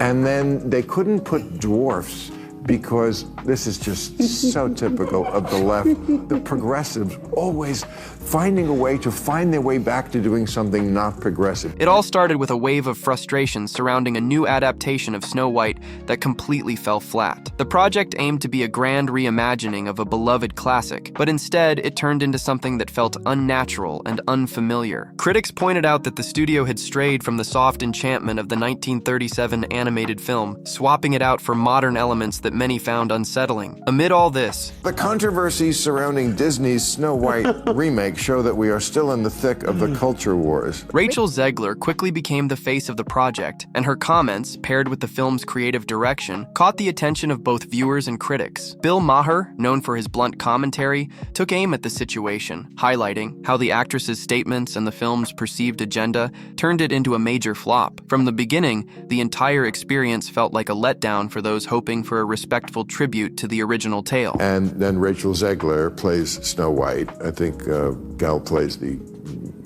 And then they couldn't put dwarfs because this is just so typical of the left. The progressives always finding a way to find their way back to doing something not progressive. It all started with a wave of frustration surrounding a new adaptation of Snow White that completely fell flat. The project aimed to be a grand reimagining of a beloved classic, but instead it turned into something that felt unnatural and unfamiliar. Critics pointed out that the studio had strayed from the soft enchantment of the 1937 animated film, swapping it out for modern elements that many found unsettling. Amid all this, the controversies surrounding Disney's Snow White remake show that we are still in the thick of the culture wars. Rachel Zegler quickly became the face of the project, and her comments, paired with the film's creative direction, caught the attention of both viewers and critics. Bill Maher, known for his blunt commentary, took aim at the situation, highlighting how the actress's statements and the film's perceived agenda turned it into a major flop. From the beginning, the entire experience felt like a letdown for those hoping for a respectful tribute to the original tale. And then Rachel Zegler plays Snow White. I think Gal plays the...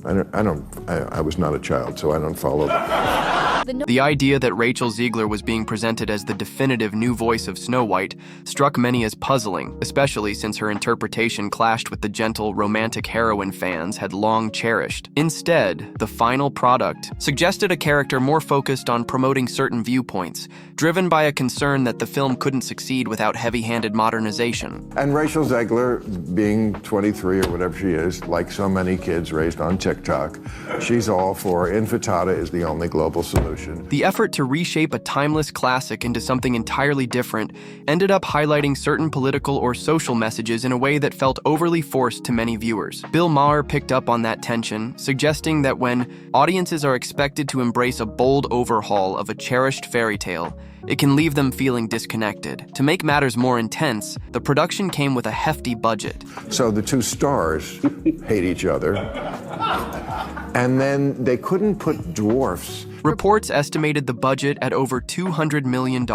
I was not a child, so I don't follow. The idea that Rachel Zegler was being presented as the definitive new voice of Snow White struck many as puzzling, especially since her interpretation clashed with the gentle, romantic heroine fans had long cherished. Instead, the final product suggested a character more focused on promoting certain viewpoints, driven by a concern that the film couldn't succeed without heavy-handed modernization. And Rachel Zegler, being 23 or whatever she is, like so many kids raised on TikTok, she's all for infantata is the only global solution. The effort to reshape a timeless classic into something entirely different ended up highlighting certain political or social messages in a way that felt overly forced to many viewers. Bill Maher picked up on that tension, suggesting that when audiences are expected to embrace a bold overhaul of a cherished fairy tale, it can leave them feeling disconnected. To make matters more intense, the production came with a hefty budget. So the two stars hate each other, and then they couldn't put dwarfs. Reports estimated the budget at over $200 million,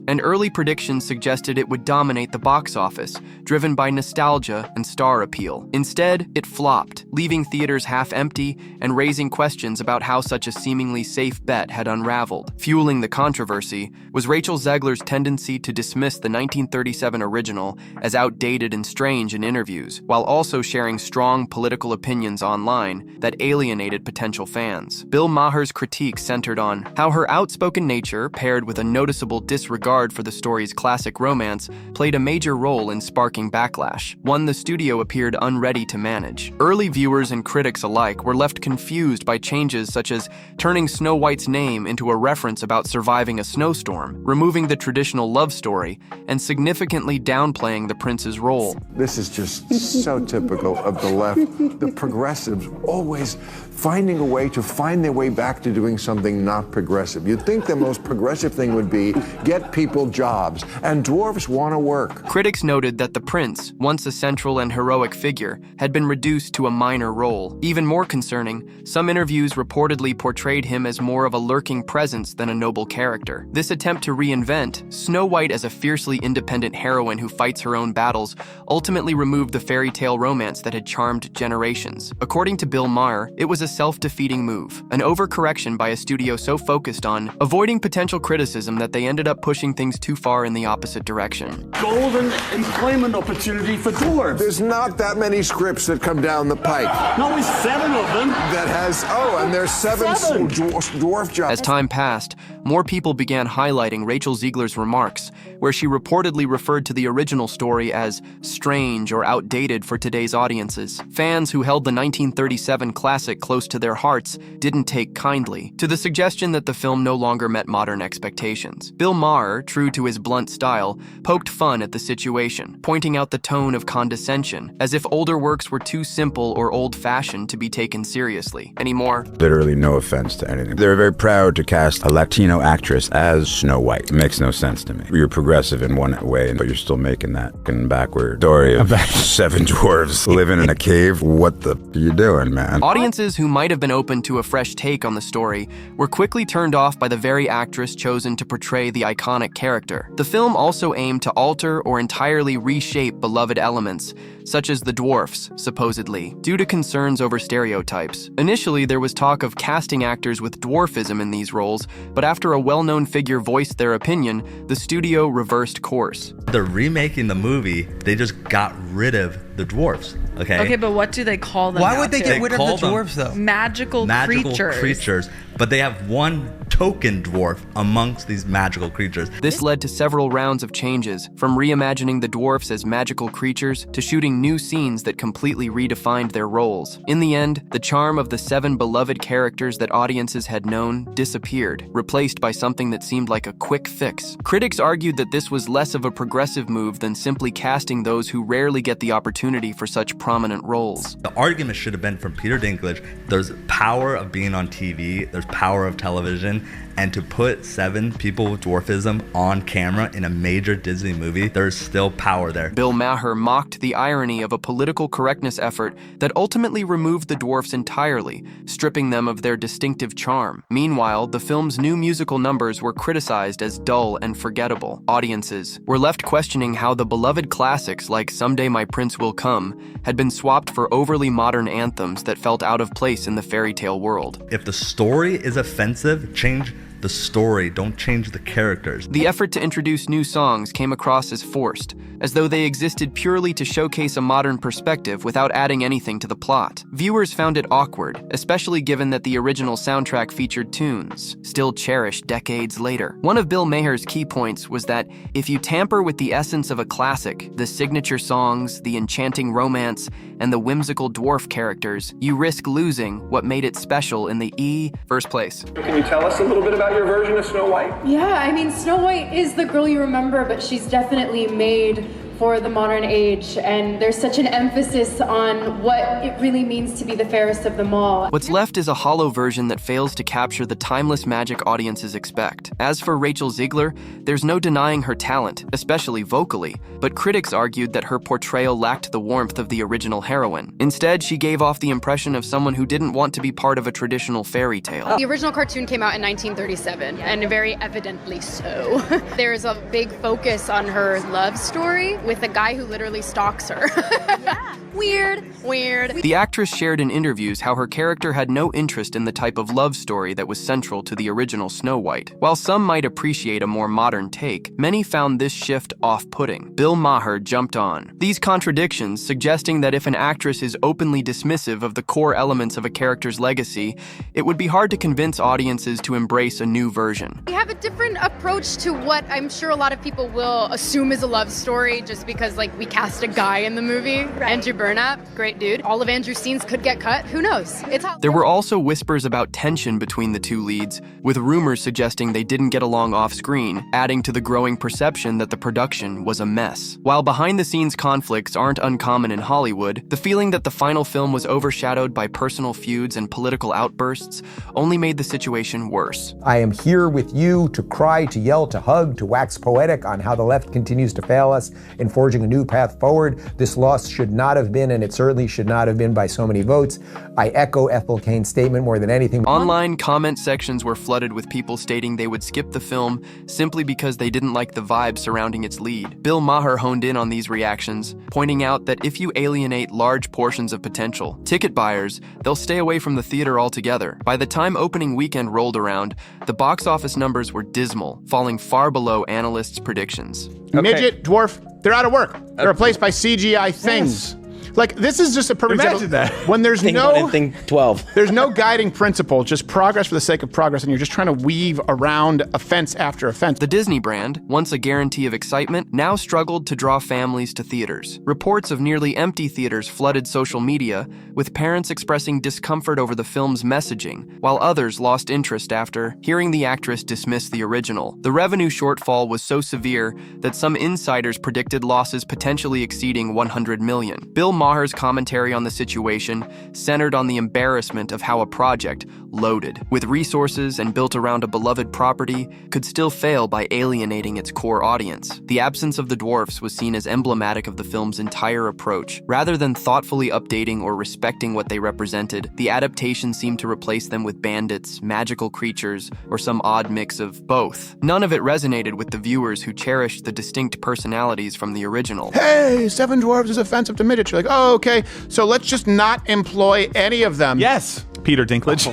and early predictions suggested it would dominate the box office, driven by nostalgia and star appeal. Instead, it flopped, leaving theaters half empty and raising questions about how such a seemingly safe bet had unraveled. Fueling the controversy was Rachel Zegler's tendency to dismiss the 1937 original as outdated and strange in interviews, while also sharing strong political opinions online that alienated potential fans. Bill Maher's critique centered on how her outspoken nature, paired with a noticeable disregard for the story's classic romance, played a major role in sparking backlash, one the studio appeared unready to manage. Early viewers and critics alike were left confused by changes such as turning Snow White's name into a reference about surviving a snowstorm, removing the traditional love story, and significantly downplaying the prince's role. This is just so typical of the left. The progressives always finding a way to find their way back to doing something not progressive. You'd think the most progressive thing would be get people jobs, and dwarfs want to work. Critics noted that the prince, once a central and heroic figure, had been reduced to a minor role. Even more concerning, some interviews reportedly portrayed him as more of a lurking presence than a noble character. This attempt to reinvent Snow White as a fiercely independent heroine who fights her own battles ultimately removed the fairy tale romance that had charmed generations. According to Bill Maher, it was a self-defeating move, an overcorrection by a studio so focused on avoiding potential criticism that they ended up pushing things too far in the opposite direction. Golden employment opportunity for dwarves. There's not that many scripts that come down the pike. No, it's 7 of them. That has, and there's seven dwarf jobs. As time passed, more people began highlighting Rachel Zegler's remarks, where she reportedly referred to the original story as strange or outdated for today's audiences. Fans who held the 1937 classic close to their hearts didn't take kindly to the suggestion that the film no longer met modern expectations. Bill Maher, true to his blunt style, poked fun at the situation, pointing out the tone of condescension, as if older works were too simple or old-fashioned to be taken seriously anymore. Literally no offense to anything. They're very proud to cast a Latino actress as Snow White. It makes no sense to me. You're progressive in one way, but you're still making that backward story of 7 dwarves living in a cave. What the are you doing, man? Audiences who might have been open to a fresh take on the story were quickly turned off by the very actress chosen to portray the iconic character. The film also aimed to alter or entirely reshape beloved elements, such as the dwarfs, supposedly, due to concerns over stereotypes. Initially, there was talk of casting actors with dwarfism in these roles, but after a well-known figure voiced their opinion, the studio reversed course. They're remaking the movie, they just got rid of the dwarfs, okay? Okay, but what do they call them? Why would they get rid of the call them dwarves, though? Magical creatures. But they have one token dwarf amongst these magical creatures. This led to several rounds of changes, from reimagining the dwarfs as magical creatures to shooting new scenes that completely redefined their roles. In the end, the charm of the 7 beloved characters that audiences had known disappeared, replaced by something that seemed like a quick fix. Critics argued that this was less of a progressive move than simply casting those who rarely get the opportunity for such prominent roles. The argument should have been from Peter Dinklage, there's power of being on TV, there's power of television, and to put 7 people with dwarfism on camera in a major Disney movie, there's still power there. Bill Maher mocked the irony of a political correctness effort that ultimately removed the dwarfs entirely, stripping them of their distinctive charm. Meanwhile, the film's new musical numbers were criticized as dull and forgettable. Audiences were left questioning how the beloved classics like Someday My Prince Will Come had been swapped for overly modern anthems that felt out of place in the fairy tale world. If the story is offensive, change the story, don't change the characters. The effort to introduce new songs came across as forced, as though they existed purely to showcase a modern perspective without adding anything to the plot. Viewers found it awkward, especially given that the original soundtrack featured tunes, still cherished decades later. One of Bill Maher's key points was that if you tamper with the essence of a classic, the signature songs, the enchanting romance, and the whimsical dwarf characters, you risk losing what made it special in the first place. Can you tell us a little bit about your version of Snow White? Yeah, I mean, Snow White is the girl you remember, but she's definitely made for the modern age, and there's such an emphasis on what it really means to be the fairest of them all. What's left is a hollow version that fails to capture the timeless magic audiences expect. As for Rachel Zegler, there's no denying her talent, especially vocally, but critics argued that her portrayal lacked the warmth of the original heroine. Instead, she gave off the impression of someone who didn't want to be part of a traditional fairy tale. The original cartoon came out in 1937, and very evidently so. There's a big focus on her love story with a guy who literally stalks her. Weird. The actress shared in interviews how her character had no interest in the type of love story that was central to the original Snow White. While some might appreciate a more modern take, many found this shift off-putting. Bill Maher jumped on these contradictions, suggesting that if an actress is openly dismissive of the core elements of a character's legacy, it would be hard to convince audiences to embrace a new version. We have a different approach to what I'm sure a lot of people will assume is a love story just because, like, we cast a guy in the movie. Right. Andrew Burnap, great dude. All of Andrew's scenes could get cut. Who knows? There were also whispers about tension between the two leads, with rumors suggesting they didn't get along off-screen, adding to the growing perception that the production was a mess. While behind-the-scenes conflicts aren't uncommon in Hollywood, the feeling that the final film was overshadowed by personal feuds and political outbursts only made the situation worse. I am here with you to cry, to yell, to hug, to wax poetic on how the left continues to fail us in forging a new path forward. This loss should not have been, and it certainly should not have been by so many votes. I echo Ethel Cain's statement more than anything. Online comment sections were flooded with people stating they would skip the film simply because they didn't like the vibe surrounding its lead. Bill Maher honed in on these reactions, pointing out that if you alienate large portions of potential ticket buyers, they'll stay away from the theater altogether. By the time opening weekend rolled around, the box office numbers were dismal, falling far below analysts' predictions. Midget, dwarf, they're out of work. They're replaced by CGI things. Like, this is just a perfect example. That. When there's Thing no 1 and thing 12. There's no guiding principle, just progress for the sake of progress, and you're just trying to weave around offense after offense. The Disney brand, once a guarantee of excitement, now struggled to draw families to theaters. Reports of nearly empty theaters flooded social media, with parents expressing discomfort over the film's messaging, while others lost interest after hearing the actress dismiss the original. The revenue shortfall was so severe that some insiders predicted losses potentially exceeding $100 million. Bill Maher Maher's commentary on the situation centered on the embarrassment of how a project, loaded with resources and built around a beloved property, could still fail by alienating its core audience. The absence of the dwarfs was seen as emblematic of the film's entire approach. Rather than thoughtfully updating or respecting what they represented, the adaptation seemed to replace them with bandits, magical creatures, or some odd mix of both. None of it resonated with the viewers who cherished the distinct personalities from the original. Hey, 7 dwarves is offensive to midgets. You're like, oh, okay, so let's just not employ any of them. Yes, Peter Dinklage.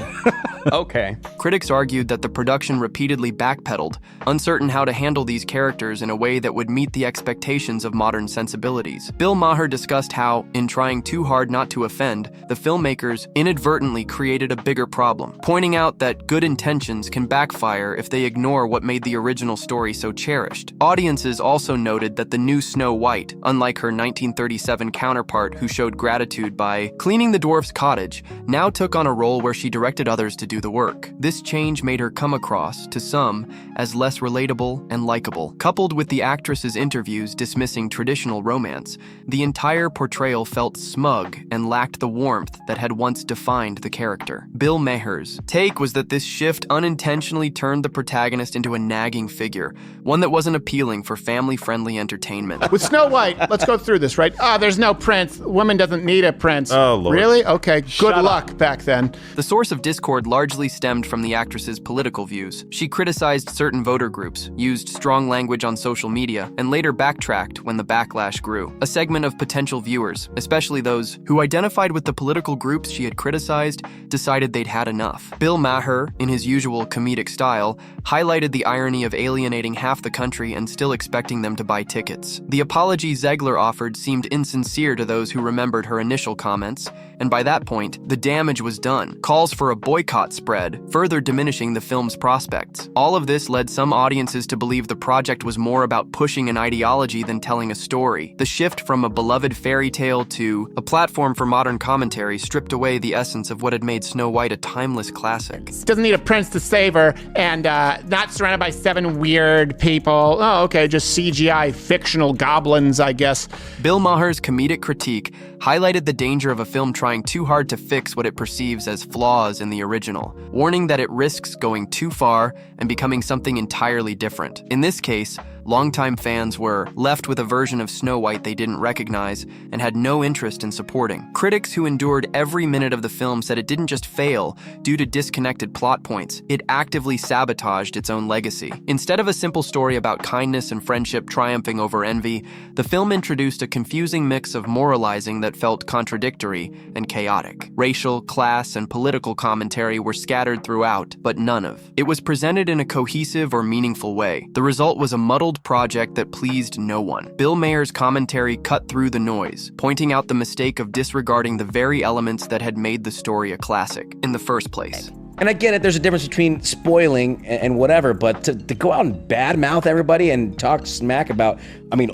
Okay. Critics argued that the production repeatedly backpedaled, uncertain how to handle these characters in a way that would meet the expectations of modern sensibilities. Bill Maher discussed how, in trying too hard not to offend, the filmmakers inadvertently created a bigger problem, pointing out that good intentions can backfire if they ignore what made the original story so cherished. Audiences also noted that the new Snow White, unlike her 1937 counterpart who showed gratitude by cleaning the dwarf's cottage, now took on a role where she directed others to do the work. This change made her come across, to some, as less relatable and likable. Coupled with the actress's interviews dismissing traditional romance, the entire portrayal felt smug and lacked the warmth that had once defined the character. Bill Maher's take was that this shift unintentionally turned the protagonist into a nagging figure, one that wasn't appealing for family-friendly entertainment. With Snow White, let's go through this, right? There's no prince. Woman doesn't need a prince. Oh, Lord. Really? Okay, good luck back then. The source of discord largely stemmed from the actress's political views. She criticized certain voter groups, used strong language on social media, and later backtracked when the backlash grew. A segment of potential viewers, especially those who identified with the political groups she had criticized, decided they'd had enough. Bill Maher, in his usual comedic style, highlighted the irony of alienating half the country and still expecting them to buy tickets. The apology Zegler offered seemed insincere to those who remembered her initial comments, and by that point, the damage was done. Calls for a boycott spread, further diminishing the film's prospects. All of this led some audiences to believe the project was more about pushing an ideology than telling a story. The shift from a beloved fairy tale to a platform for modern commentary stripped away the essence of what had made Snow White a timeless classic. Doesn't need a prince to save her, and not surrounded by 7 weird people. Oh, okay, just CGI fictional goblins, I guess. Bill Maher's comedic critique highlighted the danger of a film trying too hard to fix what it perceives as flaws in the original, warning that it risks going too far and becoming something entirely different. In this case, longtime fans were left with a version of Snow White they didn't recognize and had no interest in supporting. Critics who endured every minute of the film said it didn't just fail due to disconnected plot points, it actively sabotaged its own legacy. Instead of a simple story about kindness and friendship triumphing over envy, the film introduced a confusing mix of moralizing that felt contradictory and chaotic. Racial, class, and political commentary were scattered throughout, but none of it was presented in a cohesive or meaningful way. The result was a muddled project that pleased no one. Bill Maher's commentary cut through the noise, pointing out the mistake of disregarding the very elements that had made the story a classic in the first place. And I get it, there's a difference between spoiling and whatever, but to go out and badmouth everybody and talk smack about,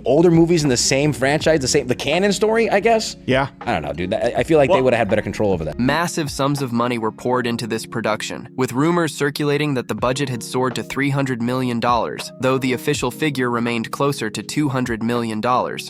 older movies in the same franchise, the canon story, I guess? Yeah. I don't know, dude. I feel like they would have had better control over that. Massive sums of money were poured into this production, with rumors circulating that the budget had soared to $300 million, though the official figure remained closer to $200 million.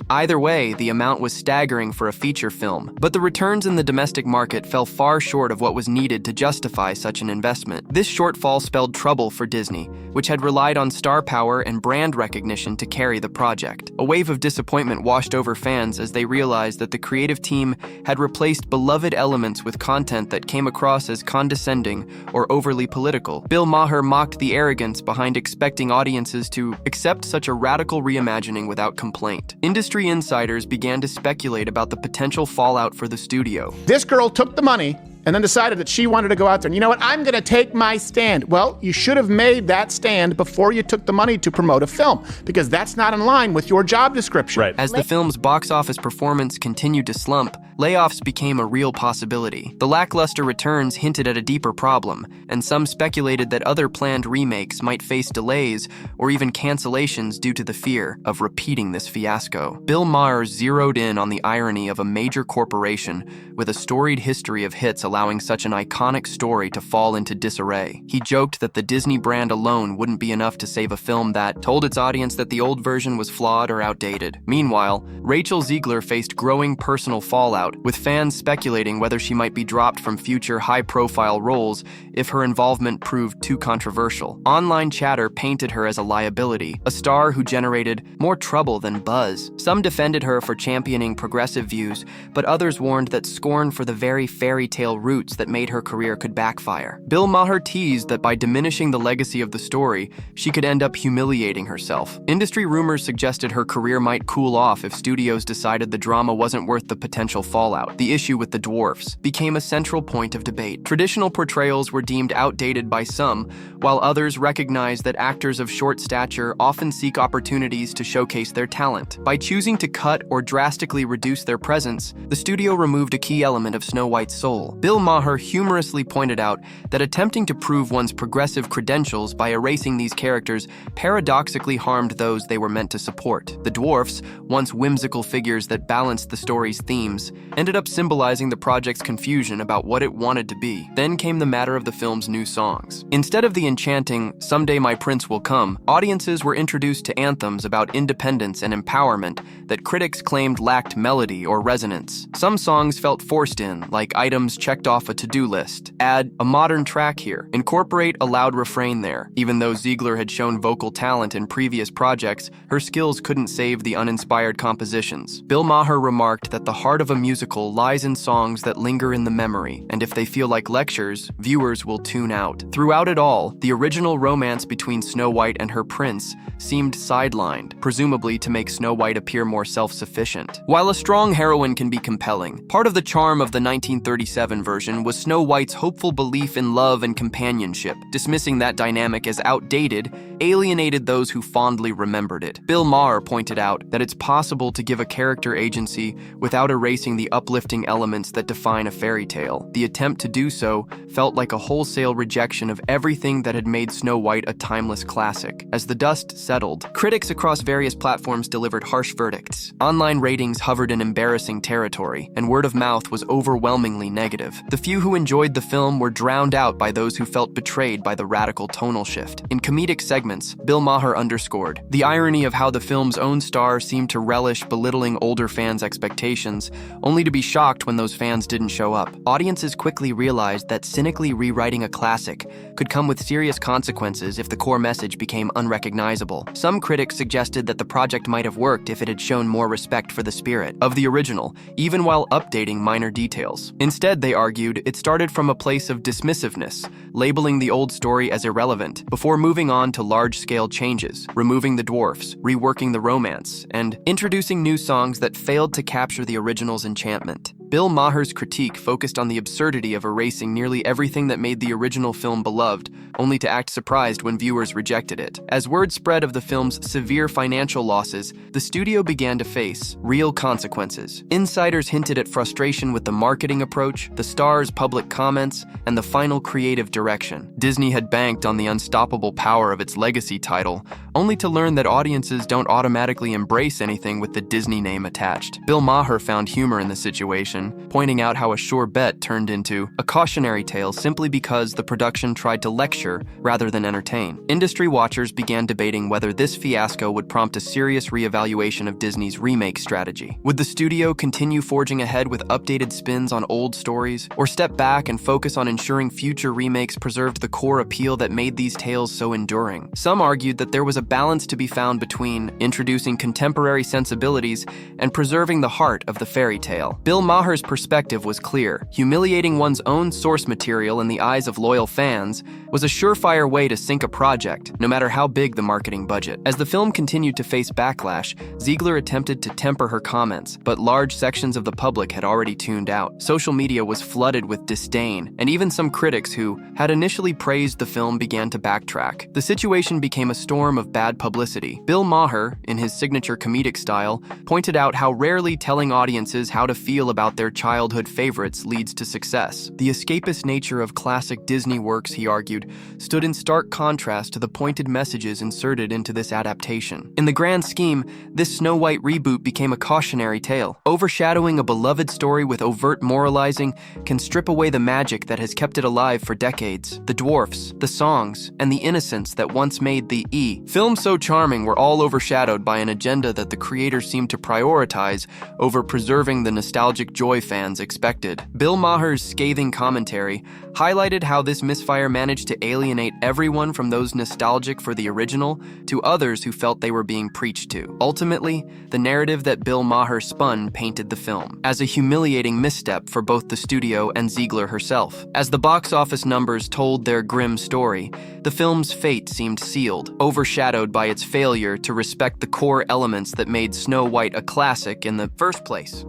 Either way, the amount was staggering for a feature film, but the returns in the domestic market fell far short of what was needed to justify such an investment. This shortfall spelled trouble for Disney, which had relied on star power and brand recognition to carry the project. A wave of disappointment washed over fans as they realized that the creative team had replaced beloved elements with content that came across as condescending or overly political. Bill Maher mocked the arrogance behind expecting audiences to accept such a radical reimagining without complaint. Industry insiders began to speculate about the potential fallout for the studio. This girl took the money and then decided that she wanted to go out there and, you know what, I'm going to take my stand. Well, you should have made that stand before you took the money to promote a film, because that's not in line with your job description. Right. As the film's box office performance continued to slump, layoffs became a real possibility. The lackluster returns hinted at a deeper problem, and some speculated that other planned remakes might face delays or even cancellations due to the fear of repeating this fiasco. Bill Maher zeroed in on the irony of a major corporation with a storied history of hits allowing such an iconic story to fall into disarray. He joked that the Disney brand alone wouldn't be enough to save a film that told its audience that the old version was flawed or outdated. Meanwhile, Rachel Zegler faced growing personal fallout, with fans speculating whether she might be dropped from future high-profile roles if her involvement proved too controversial. Online chatter painted her as a liability, a star who generated more trouble than buzz. Some defended her for championing progressive views, but others warned that scorn for the very fairy tale roots that made her career could backfire. Bill Maher teased that by diminishing the legacy of the story, she could end up humiliating herself. Industry rumors suggested her career might cool off if studios decided the drama wasn't worth the potential fallout. The issue with the dwarfs became a central point of debate. Traditional portrayals were deemed outdated by some, while others recognized that actors of short stature often seek opportunities to showcase their talent. By choosing to cut or drastically reduce their presence, the studio removed a key element of Snow White's soul. Bill Maher humorously pointed out that attempting to prove one's progressive credentials by erasing these characters paradoxically harmed those they were meant to support. The dwarfs, once whimsical figures that balanced the story's themes, ended up symbolizing the project's confusion about what it wanted to be. Then came the matter of the film's new songs. Instead of the enchanting "Someday My Prince Will Come," audiences were introduced to anthems about independence and empowerment that critics claimed lacked melody or resonance. Some songs felt forced in, like items checked off a to-do list. Add a modern track here. Incorporate a loud refrain there. Even though Zegler had shown vocal talent in previous projects, her skills couldn't save the uninspired compositions. Bill Maher remarked that the heart of a musical lies in songs that linger in the memory, and if they feel like lectures, viewers will tune out. Throughout it all, the original romance between Snow White and her prince seemed sidelined, presumably to make Snow White appear more self-sufficient. While a strong heroine can be compelling, part of the charm of the 1937 version was Snow White's hopeful belief in love and companionship. Dismissing that dynamic as outdated alienated those who fondly remembered it. Bill Maher pointed out that it's possible to give a character agency without erasing the uplifting elements that define a fairy tale. The attempt to do so felt like a wholesale rejection of everything that had made Snow White a timeless classic. As the dust settled, critics across various platforms delivered harsh verdicts. Online ratings hovered in embarrassing territory, and word of mouth was overwhelmingly negative. The few who enjoyed the film were drowned out by those who felt betrayed by the radical tonal shift. In comedic segments, Bill Maher underscored the irony of how the film's own star seemed to relish belittling older fans' expectations, only to be shocked when those fans didn't show up. Audiences quickly realized that cynically rewriting a classic could come with serious consequences if the core message became unrecognizable. Some critics suggested that the project might have worked if it had shown more respect for the spirit of the original, even while updating minor details. Instead, they argued, it started from a place of dismissiveness, labeling the old story as irrelevant, before moving on to large-scale changes, removing the dwarfs, reworking the romance, and introducing new songs that failed to capture the original's enchantment. Bill Maher's critique focused on the absurdity of erasing nearly everything that made the original film beloved, only to act surprised when viewers rejected it. As word spread of the film's severe financial losses, the studio began to face real consequences. Insiders hinted at frustration with the marketing approach, the star's public comments, and the final creative direction. Disney had banked on the unstoppable power of its legacy title, only to learn that audiences don't automatically embrace anything with the Disney name attached. Bill Maher found humor in the situation, pointing out how a sure bet turned into a cautionary tale simply because the production tried to lecture rather than entertain. Industry watchers began debating whether this fiasco would prompt a serious reevaluation of Disney's remake strategy. Would the studio continue forging ahead with updated spins on old stories, or step back and focus on ensuring future remakes preserved the core appeal that made these tales so enduring? Some argued that there was a balance to be found between introducing contemporary sensibilities and preserving the heart of the fairy tale. Bill Maher's perspective was clear. Humiliating one's own source material in the eyes of loyal fans was a surefire way to sink a project, no matter how big the marketing budget. As the film continued to face backlash, Zegler attempted to temper her comments, but large sections of the public had already tuned out. Social media was flooded with disdain, and even some critics who had initially praised the film began to backtrack. The situation became a storm of bad publicity. Bill Maher, in his signature comedic style, pointed out how rarely telling audiences how to feel about their childhood favorites leads to success. The escapist nature of classic Disney works, he argued, stood in stark contrast to the pointed messages inserted into this adaptation. In the grand scheme, this Snow White reboot became a cautionary tale. Overshadowing a beloved story with overt moralizing can strip away the magic that has kept it alive for decades. The dwarfs, the songs, and the innocence that once made the films so charming were all overshadowed by an agenda that the creators seemed to prioritize over preserving the nostalgic joy fans expected. Bill Maher's scathing commentary highlighted how this misfire managed to alienate everyone from those nostalgic for the original to others who felt they were being preached to. Ultimately, the narrative that Bill Maher spun painted the film as a humiliating misstep for both the studio and Zegler herself. As the box office numbers told their grim story, the film's fate seemed sealed, overshadowed by its failure to respect the core elements that made Snow White a classic in the first place.